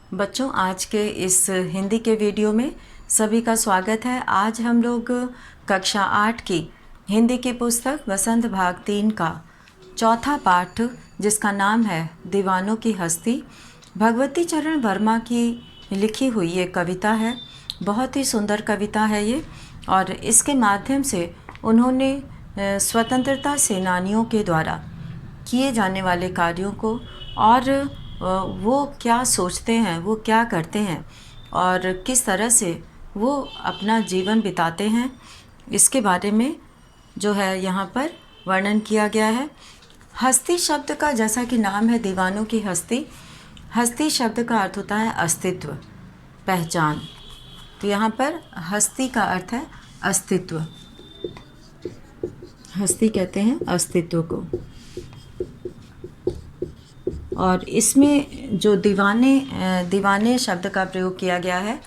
बच्चों, आज के इस हिंदी के वीडियो में सभी का स्वागत है। आज हम लोग कक्षा 8 की हिंदी की पुस्तक वसंत भाग 3 का चौथा पाठ, जिसका नाम है दीवानों की हस्ती, भगवती चरण वर्मा की लिखी हुई ये कविता है। बहुत ही सुंदर कविता है ये, और इसके माध्यम से उन्होंने स्वतंत्रता सेनानियों के द्वारा किए जाने वाले कार्यों को और वो क्या सोचते हैं, वो क्या करते हैं और किस तरह से वो अपना जीवन बिताते हैं, इसके बारे में जो है यहाँ पर वर्णन किया गया है। हस्ती शब्द का, जैसा कि नाम है दीवानों की हस्ती, हस्ती शब्द का अर्थ होता है अस्तित्व, पहचान। तो यहाँ पर हस्ती का अर्थ है अस्तित्व। हस्ती कहते हैं अस्तित्व को। और इसमें जो दीवाने शब्द का प्रयोग किया गया है,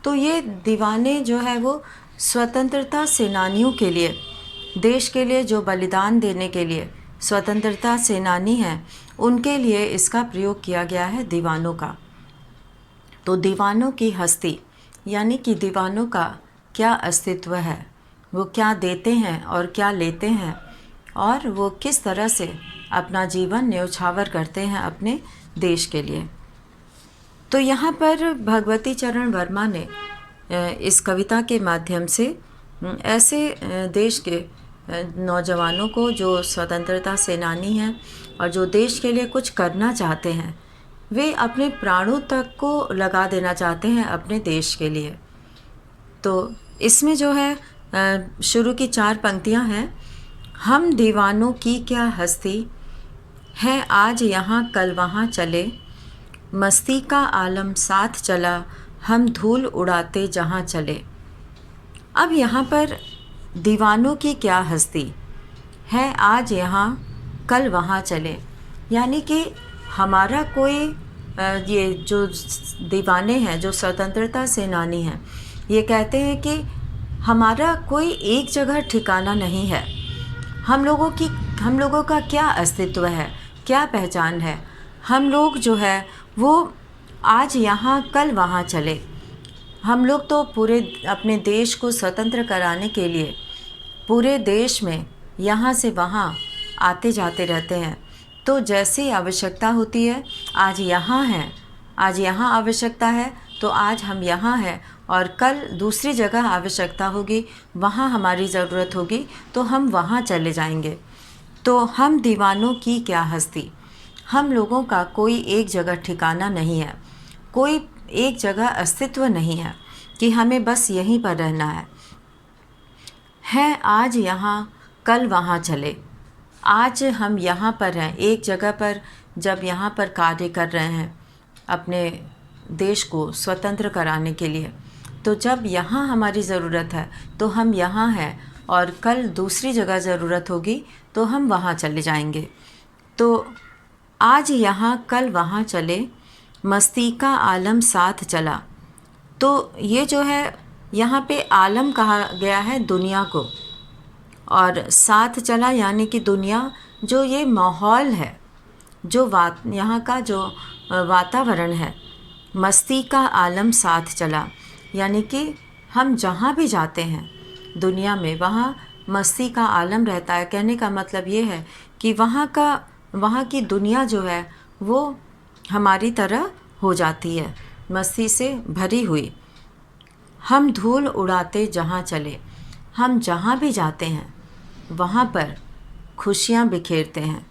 तो ये दीवाने जो है वो स्वतंत्रता सेनानियों के लिए, देश के लिए जो बलिदान देने के लिए स्वतंत्रता सेनानी हैं, उनके लिए इसका प्रयोग किया गया है दीवानों का। तो दीवानों की हस्ती यानी कि दीवानों का क्या अस्तित्व है, वो क्या देते हैं और क्या लेते हैं, और वो किस तरह से अपना जीवन न्यौछावर करते हैं अपने देश के लिए। तो यहाँ पर भगवती चरण वर्मा ने इस कविता के माध्यम से ऐसे देश के नौजवानों को जो स्वतंत्रता सेनानी हैं और जो देश के लिए कुछ करना चाहते हैं, वे अपने प्राणों तक को लगा देना चाहते हैं अपने देश के लिए। तो इसमें जो है शुरू की 4 पंक्तियां हैं। हम दीवानों की क्या हस्ती है, आज यहाँ कल वहाँ चले, मस्ती का आलम साथ चला, हम धूल उड़ाते जहाँ चले। अब यहाँ पर दीवानों की क्या हस्ती है, आज यहाँ कल वहाँ चले, यानी कि हमारा कोई ये जो दीवाने हैं, जो स्वतंत्रता सेनानी हैं, ये कहते हैं कि हमारा कोई एक जगह ठिकाना नहीं है। हम लोगों का क्या अस्तित्व है, क्या पहचान है। हम लोग जो है वो आज यहाँ कल वहाँ चले। हम लोग तो पूरे अपने देश को स्वतंत्र कराने के लिए पूरे देश में यहाँ से वहाँ आते जाते रहते हैं। तो जैसी आवश्यकता होती है, आज यहाँ है, आज यहाँ आवश्यकता है तो आज हम यहाँ हैं, और कल दूसरी जगह आवश्यकता होगी, वहाँ हमारी ज़रूरत होगी तो हम वहाँ चले जाएंगे। तो हम दीवानों की क्या हस्ती, हम लोगों का कोई एक जगह ठिकाना नहीं है, कोई एक जगह अस्तित्व नहीं है कि हमें बस यहीं पर रहना है आज यहाँ कल वहाँ चले। आज हम यहाँ पर हैं, एक जगह पर, जब यहाँ पर कार्य कर रहे हैं अपने देश को स्वतंत्र कराने के लिए, तो जब यहाँ हमारी ज़रूरत है तो हम यहाँ हैं, और कल दूसरी जगह ज़रूरत होगी तो हम वहाँ चले जाएंगे। तो आज यहाँ कल वहाँ चले, मस्ती का आलम साथ चला। तो ये जो है यहाँ पे आलम कहा गया है दुनिया को, और साथ चला यानी कि दुनिया, जो ये माहौल है, जो यहाँ का जो वातावरण है, मस्ती का आलम साथ चला, यानी कि हम जहाँ भी जाते हैं दुनिया में वहाँ मस्ती का आलम रहता है। कहने का मतलब ये है कि वहाँ की दुनिया जो है वो हमारी तरह हो जाती है, मस्ती से भरी हुई। हम धूल उड़ाते जहाँ चले, हम जहाँ भी जाते हैं वहाँ पर खुशियाँ बिखेरते हैं,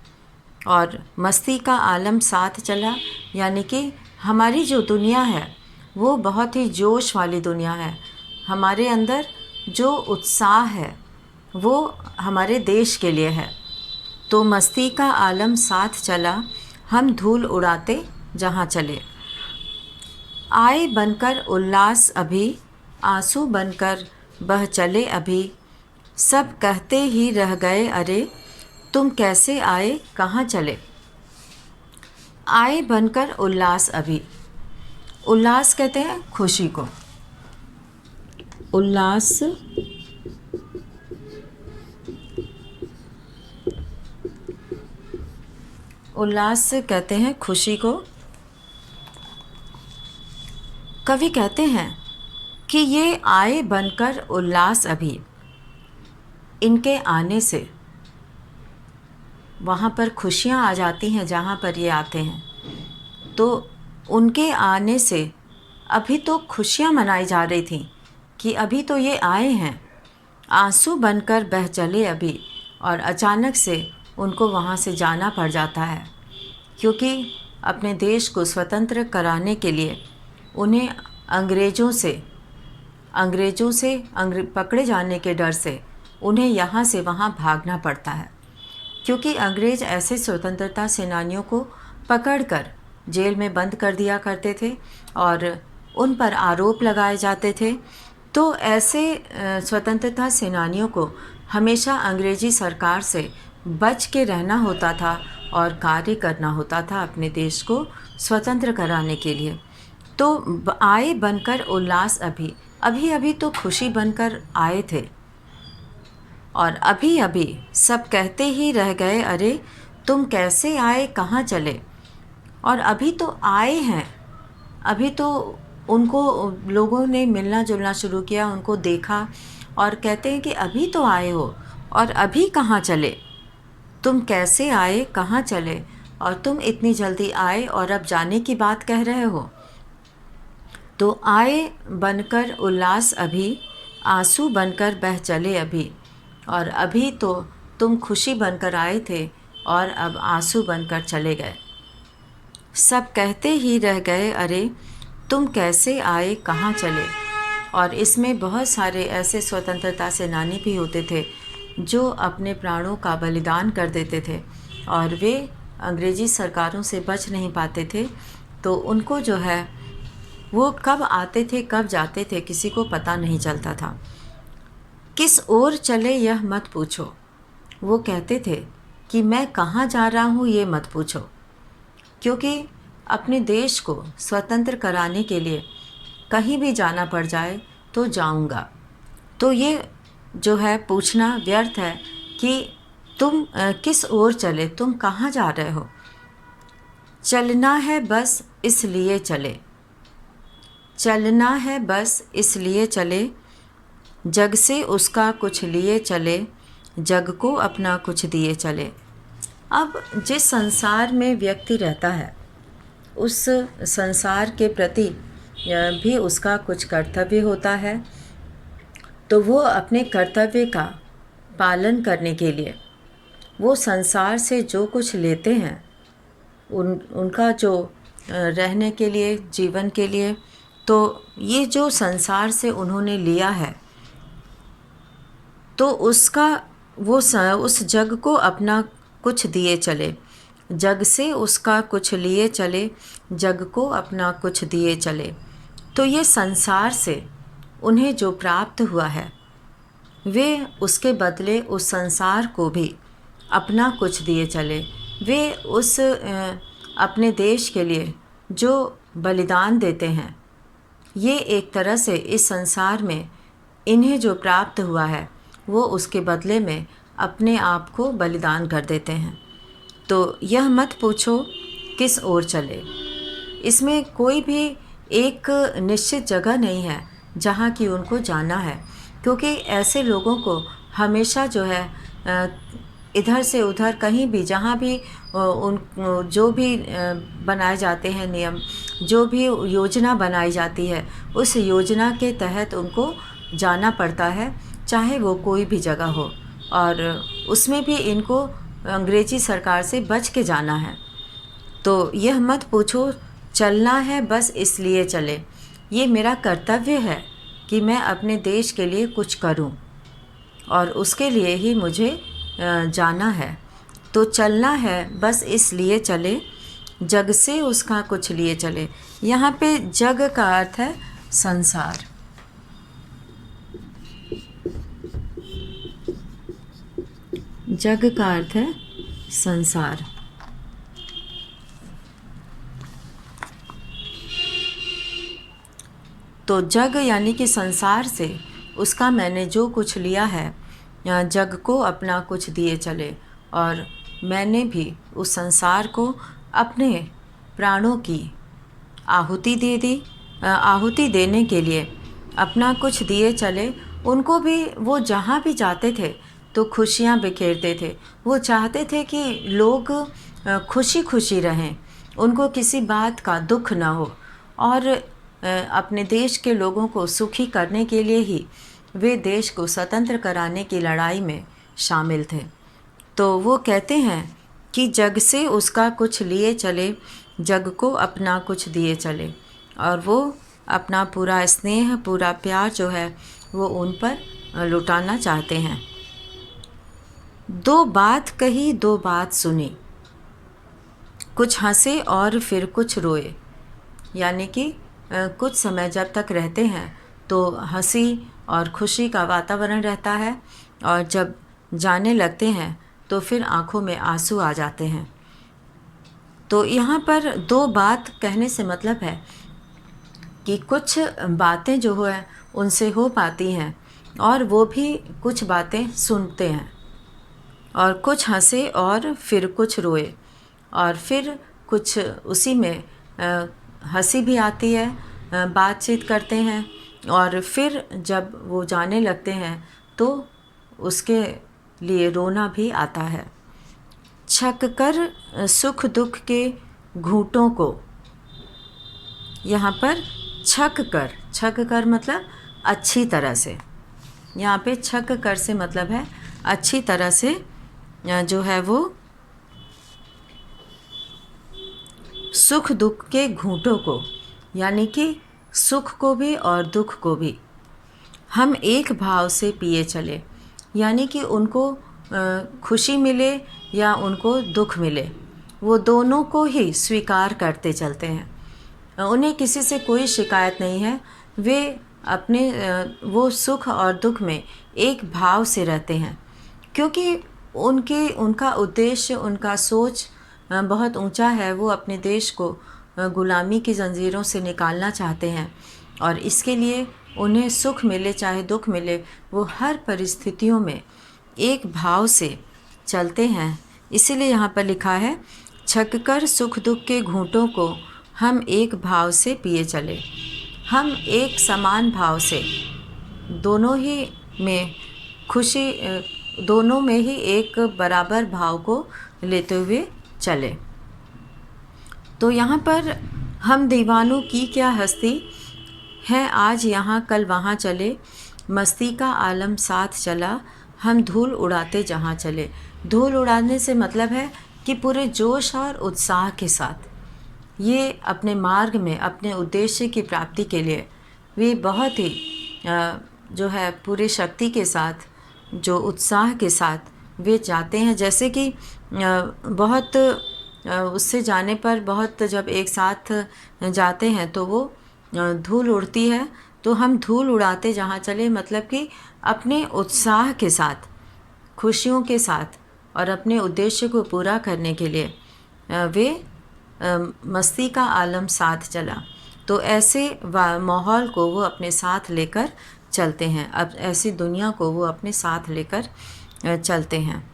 और मस्ती का आलम साथ चला, यानी कि हमारी जो दुनिया है वो बहुत ही जोश वाली दुनिया है। हमारे अंदर जो उत्साह है वो हमारे देश के लिए है। तो मस्ती का आलम साथ चला, हम धूल उड़ाते जहाँ चले। आए बनकर उल्लास अभी, आंसू बनकर बह चले अभी, सब कहते ही रह गए अरे, तुम कैसे आए कहाँ चले। आए बनकर उल्लास अभी, उल्लास कहते हैं खुशी को, उल्लास उल्लास कहते हैं खुशी को। कवि कहते हैं कि ये आए बनकर उल्लास अभी, इनके आने से वहाँ पर खुशियाँ आ जाती हैं जहाँ पर ये आते हैं। तो उनके आने से अभी तो खुशियाँ मनाई जा रही थी कि अभी तो ये आए हैं, आंसू बनकर बह चले अभी, और अचानक से उनको वहाँ से जाना पड़ जाता है, क्योंकि अपने देश को स्वतंत्र कराने के लिए उन्हें अंग्रेज़ों से पकड़े जाने के डर से उन्हें यहाँ से वहाँ भागना पड़ता है, क्योंकि अंग्रेज़ ऐसे स्वतंत्रता सेनानियों को पकड़कर जेल में बंद कर दिया करते थे और उन पर आरोप लगाए जाते थे। तो ऐसे स्वतंत्रता सेनानियों को हमेशा अंग्रेज़ी सरकार से बच के रहना होता था और कार्य करना होता था अपने देश को स्वतंत्र कराने के लिए। तो आए बनकर उल्लास अभी, अभी अभी तो खुशी बनकर आए थे, और अभी अभी सब कहते ही रह गए, अरे तुम कैसे आए, कहाँ चले। और अभी तो आए हैं, अभी तो उनको लोगों ने मिलना जुलना शुरू किया, उनको देखा और कहते हैं कि अभी तो आए हो और अभी कहाँ चले, तुम कैसे आए, कहाँ चले, और तुम इतनी जल्दी आए और अब जाने की बात कह रहे हो। तो आए बनकर उल्लास अभी, आंसू बनकर बह चले अभी, और अभी तो तुम खुशी बनकर आए थे और अब आंसू बनकर चले गए। सब कहते ही रह गए, अरे तुम कैसे आए, कहाँ चले। और इसमें बहुत सारे ऐसे स्वतंत्रता सेनानी भी होते थे जो अपने प्राणों का बलिदान कर देते थे, और वे अंग्रेज़ी सरकारों से बच नहीं पाते थे। तो उनको जो है वो कब आते थे कब जाते थे किसी को पता नहीं चलता था। किस ओर चले यह मत पूछो, वो कहते थे कि मैं कहाँ जा रहा हूँ ये मत पूछो, क्योंकि अपने देश को स्वतंत्र कराने के लिए कहीं भी जाना पड़ जाए तो जाऊंगा। तो ये जो है पूछना व्यर्थ है कि तुम किस ओर चले, तुम कहाँ जा रहे हो। चलना है बस इसलिए चले, चलना है बस इसलिए चले, जग से उसका कुछ लिए चले, जग को अपना कुछ दिए चले। अब जिस संसार में व्यक्ति रहता है उस संसार के प्रति भी उसका कुछ कर्तव्य होता है। तो वो अपने कर्तव्य का पालन करने के लिए वो संसार से जो कुछ लेते हैं, उनका जो रहने के लिए, जीवन के लिए, तो ये जो संसार से उन्होंने लिया है, तो उसका वो उस जग को अपना कुछ दिए चले, जग से उसका कुछ लिए चले, जग को अपना कुछ दिए चले। तो ये संसार से उन्हें जो प्राप्त हुआ है वे उसके बदले उस संसार को भी अपना कुछ दिए चले। वे उस अपने देश के लिए जो बलिदान देते हैं, ये एक तरह से इस संसार में इन्हें जो प्राप्त हुआ है वो उसके बदले में अपने आप को बलिदान कर देते हैं। तो यह मत पूछो किस ओर चले, इसमें कोई भी एक निश्चित जगह नहीं है जहाँ की उनको जाना है, क्योंकि ऐसे लोगों को हमेशा जो है इधर से उधर कहीं भी, जहाँ भी उन जो भी बनाए जाते हैं नियम, जो भी योजना बनाई जाती है, उस योजना के तहत उनको जाना पड़ता है, चाहे वो कोई भी जगह हो। और उसमें भी इनको अंग्रेज़ी सरकार से बच के जाना है। तो यह मत पूछो, चलना है बस इसलिए चले, ये मेरा कर्तव्य है कि मैं अपने देश के लिए कुछ करूं, और उसके लिए ही मुझे जाना है। तो चलना है बस इसलिए चले, जग से उसका कुछ लिए चले। यहाँ पे जग का अर्थ है संसार। जग का अर्थ है संसार। तो जग यानी कि संसार से उसका मैंने जो कुछ लिया है, जग को अपना कुछ दिए चले, और मैंने भी उस संसार को अपने प्राणों की आहुति दे दी, आहुति देने के लिए अपना कुछ दिए चले। उनको भी, वो जहाँ भी जाते थे तो खुशियाँ बिखेरते थे। वो चाहते थे कि लोग खुशी खुशी रहें, उनको किसी बात का दुख ना हो, और अपने देश के लोगों को सुखी करने के लिए ही वे देश को स्वतंत्र कराने की लड़ाई में शामिल थे। तो वो कहते हैं कि जग से उसका कुछ लिए चले, जग को अपना कुछ दिए चले। और वो अपना पूरा स्नेह, पूरा प्यार जो है वो उन पर लुटाना चाहते हैं। दो बात कही, दो बात सुनी, कुछ हंसे और फिर कुछ रोए। यानी कि कुछ समय जब तक रहते हैं तो हंसी और खुशी का वातावरण रहता है, और जब जाने लगते हैं तो फिर आँखों में आंसू आ जाते हैं। तो यहाँ पर दो बात कहने से मतलब है कि कुछ बातें जो है उनसे हो पाती हैं, और वो भी कुछ बातें सुनते हैं, और कुछ हंसे और फिर कुछ रोए, और फिर कुछ उसी में हंसी भी आती है, बातचीत करते हैं, और फिर जब वो जाने लगते हैं तो उसके लिए रोना भी आता है। छक कर सुख दुख के घूंटों को, यहाँ पर छक कर मतलब अच्छी तरह से। यहाँ पे छक कर से मतलब है अच्छी तरह से, जो है वो सुख दुख के घूंटों को, यानी कि सुख को भी और दुख को भी हम एक भाव से पिए चले। यानी कि उनको खुशी मिले या उनको दुख मिले, वो दोनों को ही स्वीकार करते चलते हैं। उन्हें किसी से कोई शिकायत नहीं है। वे अपने वो सुख और दुख में एक भाव से रहते हैं, क्योंकि उनका उद्देश्य, उनका सोच बहुत ऊंचा है। वो अपने देश को गुलामी की ज़ंजीरों से निकालना चाहते हैं, और इसके लिए उन्हें सुख मिले चाहे दुख मिले, वो हर परिस्थितियों में एक भाव से चलते हैं। इसीलिए यहाँ पर लिखा है, छक कर सुख दुख के घूंटों को हम एक भाव से पिए चले। हम एक समान भाव से दोनों ही में खुशी, दोनों में ही एक बराबर भाव को लेते हुए चले। तो यहाँ पर हम दीवानों की क्या हस्ती है, आज यहाँ कल वहाँ चले, मस्ती का आलम साथ चला, हम धूल उड़ाते जहाँ चले। धूल उड़ाने से मतलब है कि पूरे जोश और उत्साह के साथ ये अपने मार्ग में, अपने उद्देश्य की प्राप्ति के लिए वे बहुत ही जो है पूरी शक्ति के साथ, जो उत्साह के साथ वे जाते हैं। जैसे कि बहुत उससे जाने पर, बहुत जब एक साथ जाते हैं तो वो धूल उड़ती है। तो हम धूल उड़ाते जहाँ चले मतलब कि अपने उत्साह के साथ, खुशियों के साथ, और अपने उद्देश्य को पूरा करने के लिए वे मस्ती का आलम साथ चला। तो ऐसे माहौल को वो अपने साथ लेकर चलते हैं, अब ऐसी दुनिया को वो अपने साथ लेकर चलते हैं।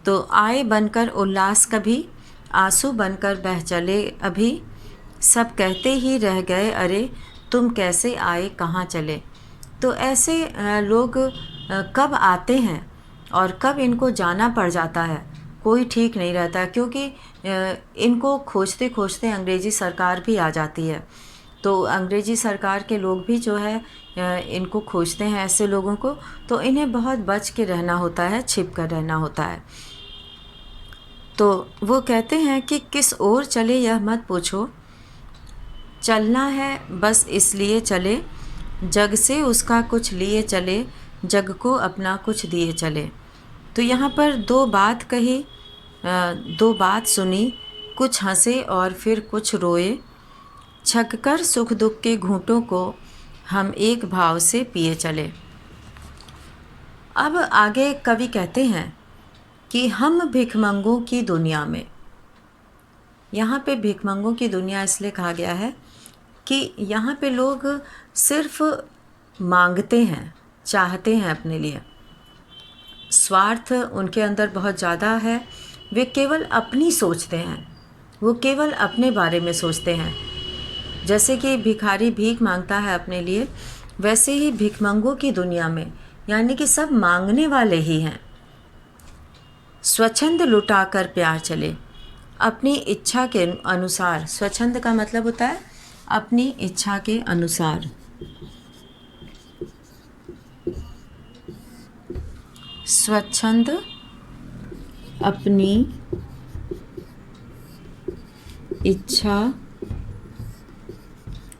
तो आए बनकर उल्लास कभी, आंसू बनकर बह चले अभी, सब कहते ही रह गए अरे तुम कैसे आए कहाँ चले। तो ऐसे लोग कब आते हैं और कब इनको जाना पड़ जाता है कोई ठीक नहीं रहता, क्योंकि इनको खोजते खोजते अंग्रेज़ी सरकार भी आ जाती है। तो अंग्रेज़ी सरकार के लोग भी जो है इनको खोजते हैं, ऐसे लोगों को। तो इन्हें बहुत बच के रहना होता है, छिप कर रहना होता है। तो वो कहते हैं कि किस ओर चले यह मत पूछो, चलना है बस इसलिए चले, जग से उसका कुछ लिए चले, जग को अपना कुछ दिए चले। तो यहाँ पर दो बात कही, दो बात सुनी, कुछ हंसे और फिर कुछ रोए, छक कर सुख दुख के घूंटों को हम एक भाव से पिए चले। अब आगे कवि कहते हैं कि हम भिखमंगों की दुनिया में, यहाँ पे भिखमंगों की दुनिया इसलिए कहा गया है कि यहाँ पे लोग सिर्फ मांगते हैं, चाहते हैं अपने लिए, स्वार्थ उनके अंदर बहुत ज़्यादा है। वे केवल अपनी सोचते हैं, वो केवल अपने बारे में सोचते हैं। जैसे कि भिखारी भीख मांगता है अपने लिए, वैसे ही भिखमंगों की दुनिया में, यानी कि सब मांगने वाले ही हैं। स्वच्छंद लुटाकर प्यार चले, अपनी इच्छा के अनुसार। स्वच्छंद का मतलब होता है अपनी इच्छा के अनुसार। स्वच्छंद अपनी इच्छा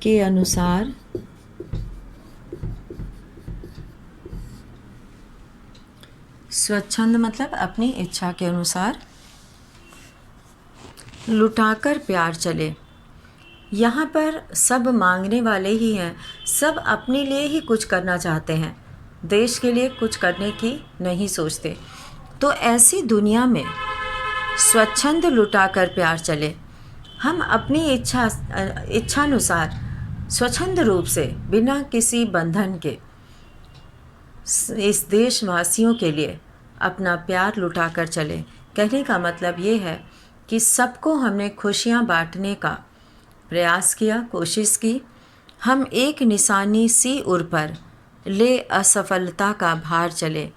के अनुसार स्वच्छंद मतलब अपनी इच्छा के अनुसार लुटाकर प्यार चले। यहाँ पर सब मांगने वाले ही हैं, सब अपने लिए ही कुछ करना चाहते हैं, देश के लिए कुछ करने की नहीं सोचते। तो ऐसी दुनिया में स्वच्छंद लुटाकर प्यार चले। हम अपनी इच्छानुसार स्वच्छंद रूप से बिना किसी बंधन के इस देशवासियों के लिए अपना प्यार लुटाकर चले। कहने का मतलब ये है कि सबको हमने खुशियाँ बांटने का प्रयास किया, कोशिश की। हम एक निशानी सी उर पर ले असफलता का भार चले,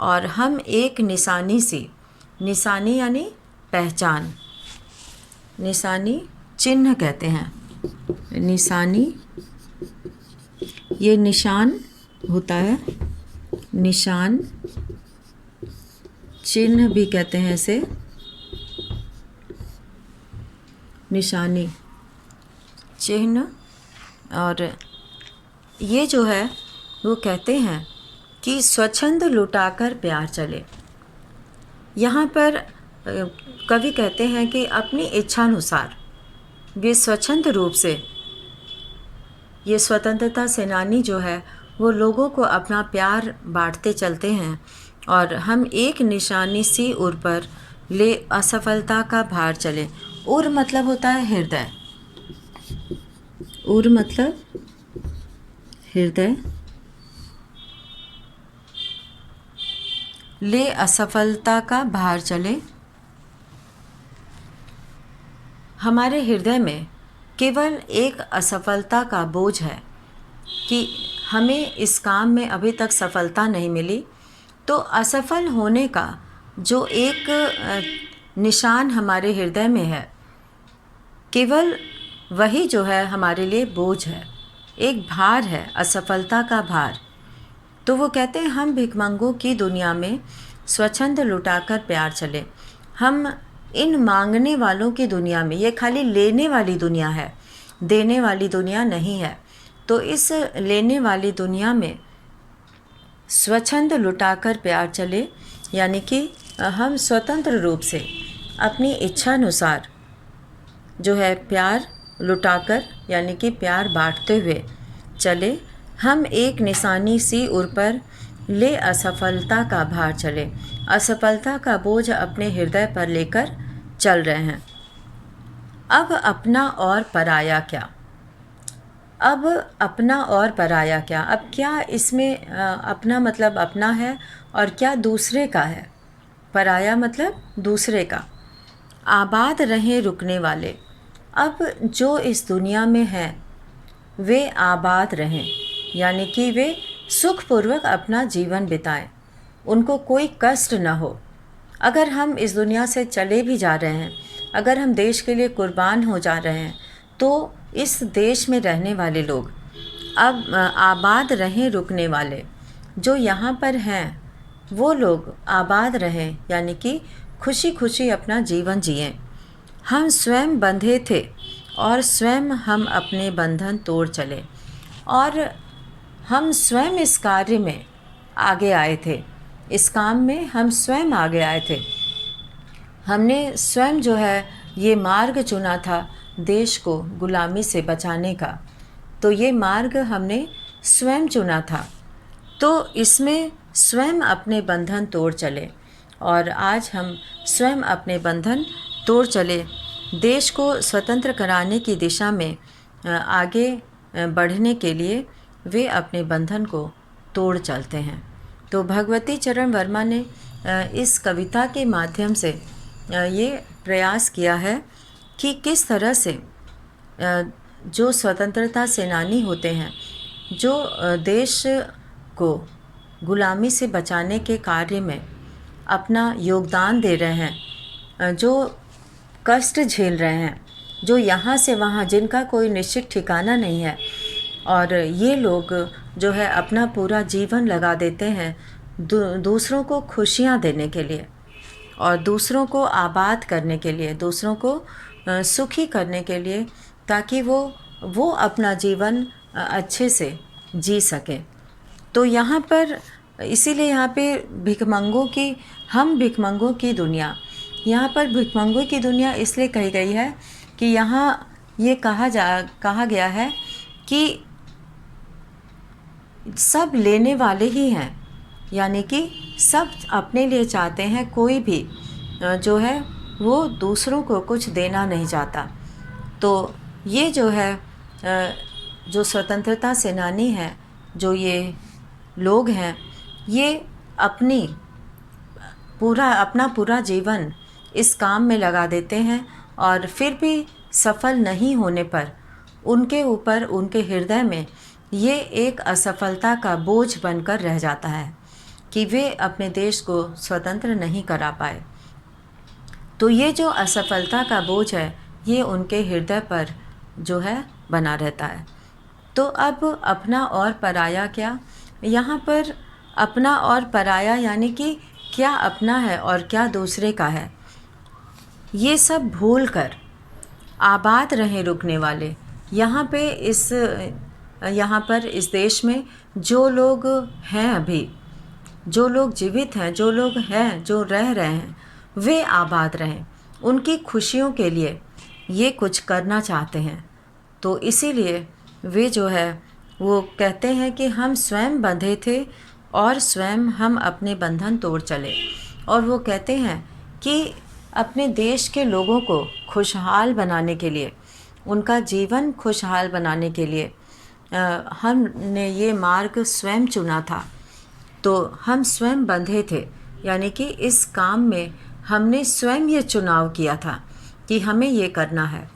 और हम एक निशानी सी, निशानी यानी पहचान, निशानी चिन्ह कहते हैं। निशानी, ये निशान होता है, निशान, चिन्ह भी कहते हैं इसे, निशानी, चिन्ह। और ये जो है वो कहते हैं कि स्वच्छंद लुटाकर प्यार चले। यहाँ पर कवि कहते हैं कि अपनी इच्छानुसार वे स्वच्छंद रूप से, ये स्वतंत्रता सेनानी जो है वो लोगों को अपना प्यार बांटते चलते हैं, और हम एक निशानी सी उर पर ले असफलता का भार चले। उर मतलब होता है हृदय, उर मतलब हृदय, ले असफलता का भार चले। हमारे हृदय में केवल एक असफलता का बोझ है कि हमें इस काम में अभी तक सफलता नहीं मिली। तो असफल होने का जो एक निशान हमारे हृदय में है, केवल वही जो है हमारे लिए बोझ है, एक भार है, असफलता का भार। तो वो कहते हैं हम भिखमंगों की दुनिया में स्वच्छंद लुटाकर प्यार चले। हम इन मांगने वालों की दुनिया में, ये खाली लेने वाली दुनिया है, देने वाली दुनिया नहीं है। तो इस लेने वाली दुनिया में स्वच्छंद लुटाकर प्यार चले, यानी कि हम स्वतंत्र रूप से अपनी इच्छानुसार जो है प्यार लुटाकर, यानी कि प्यार बांटते हुए चले। हम एक निशानी सी उर पर ले असफलता का भार चले, असफलता का बोझ अपने हृदय पर लेकर चल रहे हैं। अब अपना और पराया क्या, अब अपना और पराया क्या, अब क्या इसमें अपना मतलब अपना है और क्या दूसरे का है। पराया मतलब दूसरे का। आबाद रहें रुकने वाले, अब जो इस दुनिया में हैं वे आबाद रहें, यानी कि वे सुखपूर्वक अपना जीवन बिताएं, उनको कोई कष्ट न हो। अगर हम इस दुनिया से चले भी जा रहे हैं, अगर हम देश के लिए कुर्बान हो जा रहे हैं, तो इस देश में रहने वाले लोग अब आबाद रहें रुकने वाले, जो यहाँ पर हैं वो लोग आबाद रहें, यानी कि खुशी खुशी अपना जीवन जिएं। हम स्वयं बंधे थे और स्वयं हम अपने बंधन तोड़ चले, और हम स्वयं इस कार्य में आगे आए थे, इस काम में हम स्वयं आगे आए थे। हमने स्वयं जो है ये मार्ग चुना था देश को गुलामी से बचाने का, तो ये मार्ग हमने स्वयं चुना था। तो इसमें स्वयं अपने बंधन तोड़ चले, और आज हम स्वयं अपने बंधन तोड़ चले, देश को स्वतंत्र कराने की दिशा में आगे बढ़ने के लिए वे अपने बंधन को तोड़ चलते हैं। तो भगवती चरण वर्मा ने इस कविता के माध्यम से ये प्रयास किया है कि किस तरह से जो स्वतंत्रता सेनानी होते हैं, जो देश को गुलामी से बचाने के कार्य में अपना योगदान दे रहे हैं, जो कष्ट झेल रहे हैं, जो यहाँ से वहाँ, जिनका कोई निश्चित ठिकाना नहीं है, और ये लोग जो है अपना पूरा जीवन लगा देते हैं दूसरों को खुशियाँ देने के लिए और दूसरों को आबाद करने के लिए, दूसरों को सुखी करने के लिए, ताकि वो अपना जीवन अच्छे से जी सके। तो यहाँ पर इसीलिए यहाँ पे भिखमंगों की दुनिया, यहाँ पर भिखमंगों की दुनिया इसलिए कही गई है कि यहाँ ये कहा गया है कि सब लेने वाले ही हैं, यानी कि सब अपने लिए चाहते हैं, कोई भी जो है वो दूसरों को कुछ देना नहीं चाहता। तो ये जो है जो स्वतंत्रता सेनानी हैं, जो ये लोग हैं, ये अपना पूरा जीवन इस काम में लगा देते हैं, और फिर भी सफल नहीं होने पर उनके ऊपर, उनके हृदय में ये एक असफलता का बोझ बनकर रह जाता है कि वे अपने देश को स्वतंत्र नहीं करा पाए। तो ये जो असफलता का बोझ है, ये उनके हृदय पर जो है बना रहता है। तो अब अपना और पराया क्या, यहाँ पर अपना और पराया यानी कि क्या अपना है और क्या दूसरे का है, ये सब भूल कर आबाद रहे रुकने वाले। यहाँ पर इस देश में जो लोग हैं, अभी जो लोग जीवित हैं, जो लोग हैं, जो रह रहे हैं, वे आबाद रहें, उनकी खुशियों के लिए ये कुछ करना चाहते हैं। तो इसीलिए वे जो है वो कहते हैं कि हम स्वयं बंधे थे और स्वयं हम अपने बंधन तोड़ चले। और वो कहते हैं कि अपने देश के लोगों को खुशहाल बनाने के लिए, उनका जीवन खुशहाल बनाने के लिए हमने ये मार्ग स्वयं चुना था। तो हम स्वयं बंधे थे, यानी कि इस काम में हमने स्वयं ये चुनाव किया था कि हमें ये करना है।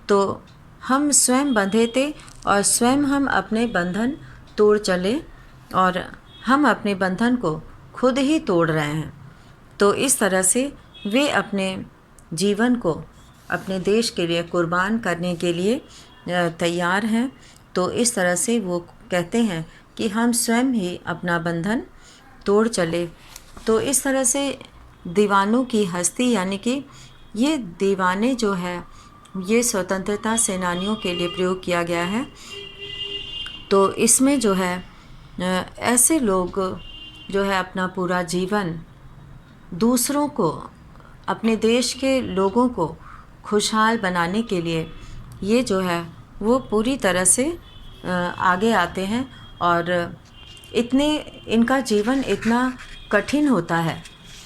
तो हम स्वयं बंधे थे और स्वयं हम अपने बंधन तोड़ चले, और हम अपने बंधन को खुद ही तोड़ रहे हैं। तो इस तरह से वे अपने जीवन को अपने देश के लिए कुर्बान करने के लिए तैयार हैं। तो इस तरह से वो कहते हैं कि हम स्वयं ही अपना बंधन तोड़ चले। तो इस तरह से दीवानों की हस्ती, यानी कि ये दीवाने जो है, ये स्वतंत्रता सेनानियों के लिए प्रयोग किया गया है। तो इसमें जो है ऐसे लोग जो है अपना पूरा जीवन दूसरों को, अपने देश के लोगों को खुशहाल बनाने के लिए ये जो है वो पूरी तरह से आगे आते हैं। और इनका जीवन इतना कठिन होता है,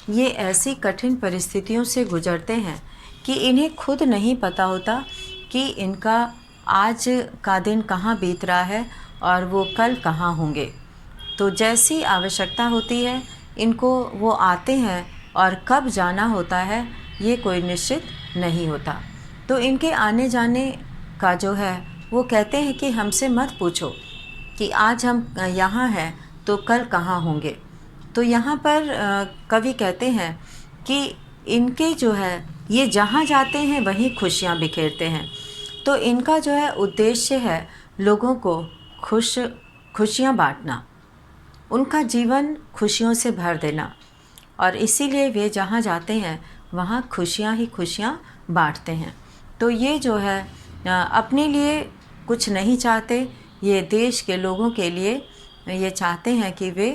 ये ऐसी कठिन परिस्थितियों से गुजरते हैं कि इन्हें खुद नहीं पता होता कि इनका आज का दिन कहाँ बीत रहा है और वो कल कहाँ होंगे। तो जैसी आवश्यकता होती है इनको, वो आते हैं, और कब जाना होता है ये कोई निश्चित नहीं होता। तो इनके आने जाने का जो है वो कहते हैं कि हमसे मत पूछो कि आज हम यहाँ हैं तो कल कहाँ होंगे। तो यहाँ पर कवि कहते हैं कि इनके जो है ये जहाँ जाते हैं वहीं खुशियाँ बिखेरते हैं। तो इनका जो है उद्देश्य है लोगों को खुशियाँ बांटना, उनका जीवन खुशियों से भर देना, और इसीलिए वे जहाँ जाते हैं वहाँ खुशियाँ ही खुशियाँ बांटते हैं। तो ये जो है अपने लिए कुछ नहीं चाहते, ये देश के लोगों के लिए ये चाहते हैं कि वे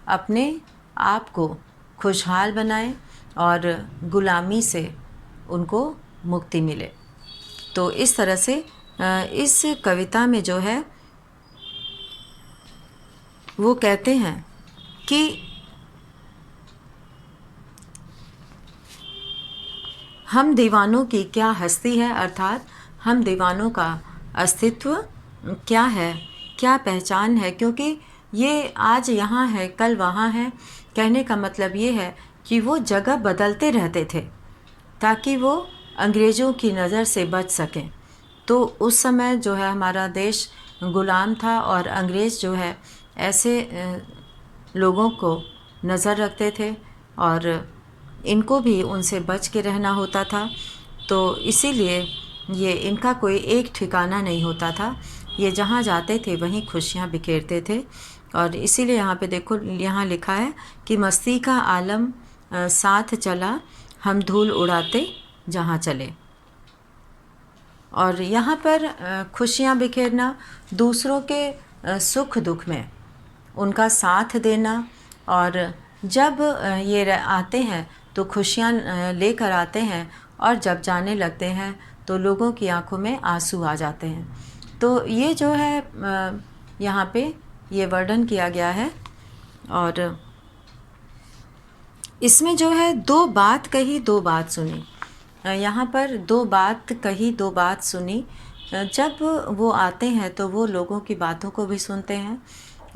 अपने आप को खुशहाल बनाएं और गुलामी से उनको मुक्ति मिले। तो इस तरह से इस कविता में जो है वो कहते हैं कि हम दीवानों की क्या हस्ती है, अर्थात हम दीवानों का अस्तित्व क्या है, क्या पहचान है। क्योंकि ये आज यहाँ है कल वहाँ है, कहने का मतलब ये है कि वो जगह बदलते रहते थे ताकि वो अंग्रेज़ों की नज़र से बच सकें। तो उस समय जो है हमारा देश गुलाम था और अंग्रेज़ जो है ऐसे लोगों को नज़र रखते थे और इनको भी उनसे बच के रहना होता था। तो इसीलिए ये इनका कोई एक ठिकाना नहीं होता था, ये जहाँ जाते थे वहीं खुशियाँ बिखेरते थे। और इसीलिए यहाँ पे देखो, यहाँ लिखा है कि मस्ती का आलम साथ चला, हम धूल उड़ाते जहाँ चले। और यहाँ पर खुशियाँ बिखेरना, दूसरों के सुख दुख में उनका साथ देना, और जब ये आते हैं तो खुशियाँ लेकर आते हैं, और जब जाने लगते हैं तो लोगों की आंखों में आंसू आ जाते हैं। तो ये जो है यहाँ पे ये वर्णन किया गया है। और इसमें जो है दो बात कही दो बात सुनी, यहाँ पर दो बात कही दो बात सुनी। जब वो आते हैं तो वो लोगों की बातों को भी सुनते हैं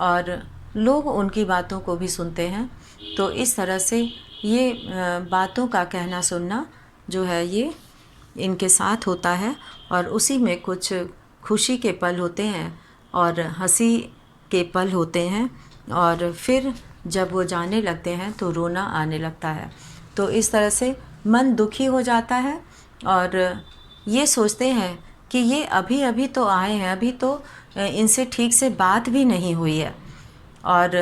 और लोग उनकी बातों को भी सुनते हैं। तो इस तरह से ये बातों का कहना सुनना जो है ये इनके साथ होता है, और उसी में कुछ खुशी के पल होते हैं और हंसी के पल होते हैं, और फिर जब वो जाने लगते हैं तो रोना आने लगता है। तो इस तरह से मन दुखी हो जाता है और ये सोचते हैं कि ये अभी अभी तो आए हैं, अभी तो इनसे ठीक से बात भी नहीं हुई है, और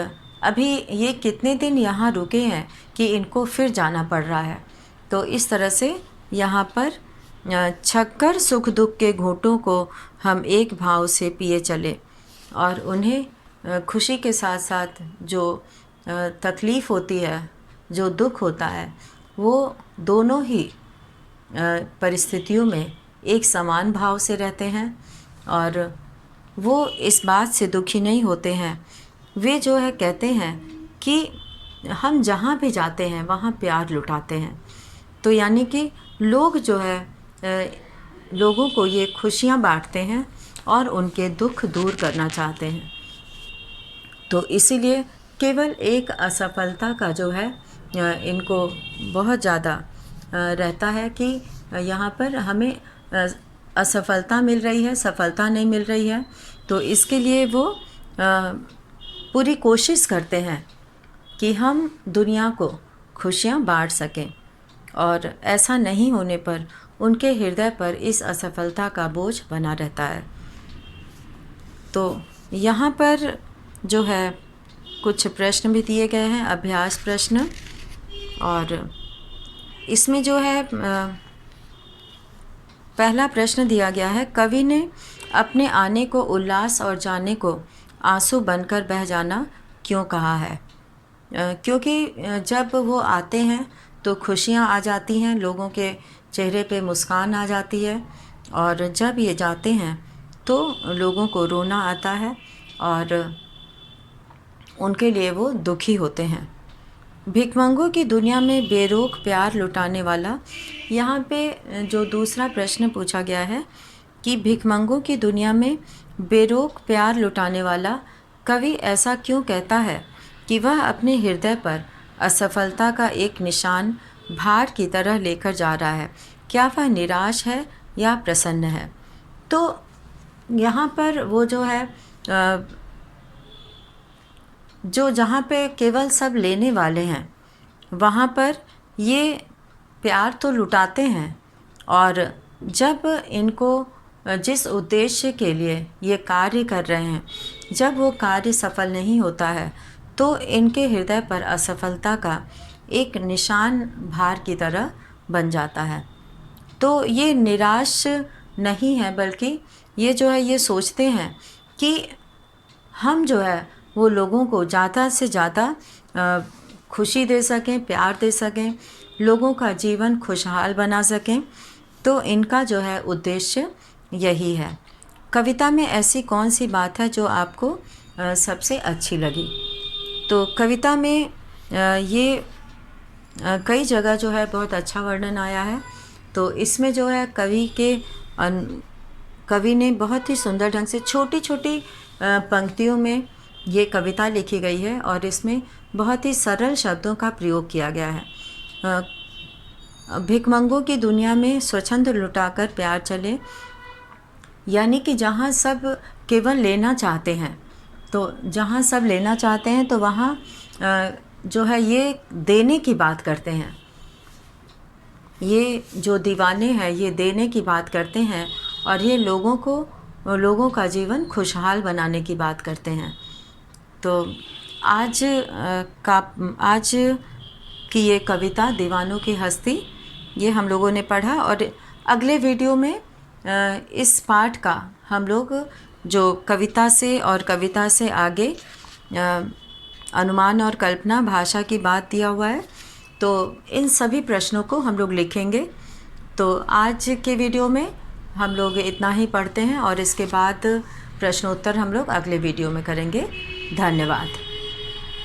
अभी ये कितने दिन यहाँ रुके हैं कि इनको फिर जाना पड़ रहा है। तो इस तरह से यहाँ पर छक्कर सुख दुख के घूंटों को हम एक भाव से पिए चले, और उन्हें खुशी के साथ साथ जो तकलीफ़ होती है, जो दुख होता है, वो दोनों ही परिस्थितियों में एक समान भाव से रहते हैं, और वो इस बात से दुखी नहीं होते हैं। वे जो है कहते हैं कि हम जहाँ भी जाते हैं वहाँ प्यार लुटाते हैं। तो यानी कि लोग जो है लोगों को ये खुशियाँ बांटते हैं और उनके दुख दूर करना चाहते हैं। तो इसीलिए केवल एक असफलता का जो है इनको बहुत ज़्यादा रहता है कि यहाँ पर हमें असफलता मिल रही है, सफलता नहीं मिल रही है। तो इसके लिए वो पूरी कोशिश करते हैं कि हम दुनिया को खुशियाँ बांट सकें, और ऐसा नहीं होने पर उनके हृदय पर इस असफलता का बोझ बना रहता है। तो यहाँ पर जो है कुछ प्रश्न भी दिए गए हैं, अभ्यास प्रश्न, और इसमें जो है पहला प्रश्न दिया गया है, कवि ने अपने आने को उल्लास और जाने को आंसू बनकर बह जाना क्यों कहा है? क्योंकि जब वो आते हैं तो खुशियाँ आ जाती हैं, लोगों के चेहरे पे मुस्कान आ जाती है, और जब ये जाते हैं तो लोगों को रोना आता है और उनके लिए वो दुखी होते हैं। भिखमंगों की दुनिया में बेरोक प्यार लुटाने वाला, यहाँ पे जो दूसरा प्रश्न पूछा गया है कि भिखमंगों की दुनिया में बेरोक प्यार लुटाने वाला कवि ऐसा क्यों कहता है कि वह अपने हृदय पर असफलता का एक निशान भार की तरह लेकर जा रहा है? क्या वह निराश है या प्रसन्न है? तो यहाँ पर वो जो है जो जहाँ पे केवल सब लेने वाले हैं, वहाँ पर ये प्यार तो लुटाते हैं, और जब इनको जिस उद्देश्य के लिए ये कार्य कर रहे हैं, जब वो कार्य सफल नहीं होता है तो इनके हृदय पर असफलता का एक निशान भार की तरह बन जाता है। तो ये निराश नहीं है, बल्कि ये जो है ये सोचते हैं कि हम जो है वो लोगों को ज़्यादा से ज़्यादा खुशी दे सकें, प्यार दे सकें, लोगों का जीवन खुशहाल बना सकें। तो इनका जो है उद्देश्य यही है। कविता में ऐसी कौन सी बात है जो आपको सबसे अच्छी लगी? तो कविता में ये कई जगह जो है बहुत अच्छा वर्णन आया है। तो इसमें जो है कवि ने बहुत ही सुंदर ढंग से छोटी छोटी पंक्तियों में ये कविता लिखी गई है, और इसमें बहुत ही सरल शब्दों का प्रयोग किया गया है। भिखमंगों की दुनिया में स्वच्छंद लुटाकर प्यार चले, यानी कि जहाँ सब केवल लेना चाहते हैं, तो जहाँ सब लेना चाहते हैं तो वहाँ जो है ये देने की बात करते हैं। ये जो दीवाने हैं ये देने की बात करते हैं और ये लोगों का जीवन खुशहाल बनाने की बात करते हैं। तो आज आज की ये कविता दीवानों की हस्ती, ये हम लोगों ने पढ़ा। और अगले वीडियो में इस पाठ का हम लोग जो कविता से और कविता से आगे अनुमान और कल्पना भाषा की बात दिया हुआ है, तो इन सभी प्रश्नों को हम लोग लिखेंगे। तो आज के वीडियो में हम लोग इतना ही पढ़ते हैं और इसके बाद प्रश्नोत्तर हम लोग अगले वीडियो में करेंगे। धन्यवाद।